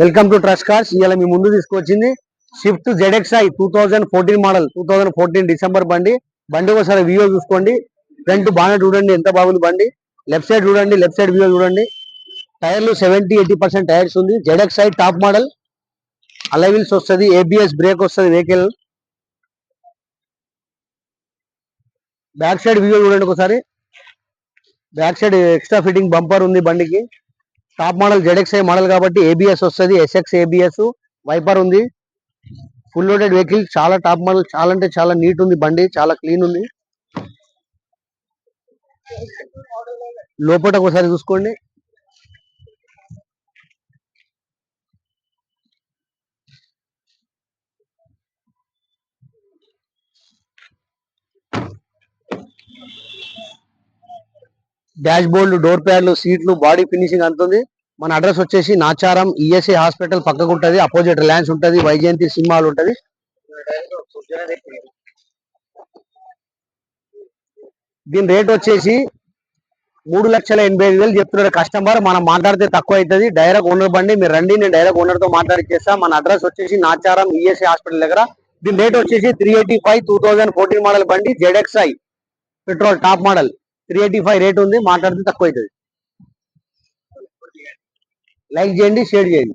Welcome to trust cars. ఇవాళ మీ ముందు తీసుకొచ్చింది స్విఫ్ట్ ZXi 2014 మోడల్, 2014 డిసెంబర్ బండి. ఒకసారి వ్యూ చూసుకోండి. ఫ్రంట్ బాగా చూడండి ఎంత బాగుంది బండి. లెఫ్ట్ సైడ్ చూడండి, లెఫ్ట్ సైడ్ వ్యూ చూడండి. టైర్లు 70-80% టైర్స్ ఉంది. ZXi టాప్ మోడల్, అలై వీల్స్ వస్తుంది, ABS బ్రేక్ వస్తుంది వెహికల్. బ్యాక్ సైడ్ వ్యూ చూడండి ఒకసారి. Back side extra fitting bumper ఉంది బండికి. టాప్ మోడల్ ZXi మోడల్ కాబట్టి ABS వస్తుంది, SX ABS. వైపర్ ఉంది. ఫుల్ లోడెడ్ వెహికల్, చాలా టాప్ మోడల్, చాలా అంటే చాలా నీట్ ఉంది బండి, చాలా క్లీన్ ఉంది. లోపల ఒకసారి చూసుకోండి. డాష్ బోర్డు, డోర్ ప్యాడ్లు, సీట్లు, బాడీ ఫినిషింగ్ అంతుంది. మన అడ్రస్ వచ్చేసి నాచారం ESA హాస్పిటల్ పక్కకు ఉంటుంది, అపోజిట్ రిలయన్స్ ఉంటుంది, వైజయంతి సినిమాలు ఉంటుంది. దీని రేట్ వచ్చేసి 3,85,000 చెప్తున్నారు కస్టమర్. మనం మాట్లాడితే తక్కువ అవుతుంది. డైరెక్ట్ ఓనర్ బండి, మీరు రండి, నేను డైరెక్ట్ ఓనర్ తో మాట్లాడిచ్చేస్తా. మన అడ్రస్ వచ్చేసి నాచారం ESA హాస్పిటల్ దగ్గర. దీని రేట్ వచ్చేసి 385, 2014 మోడల్ బండి, ZXi petrol top model. 385 rate ఉంది, మాట్లాడితే తక్కువ అవుతుంది. లైక్ చేయండి, షేర్ చేయండి.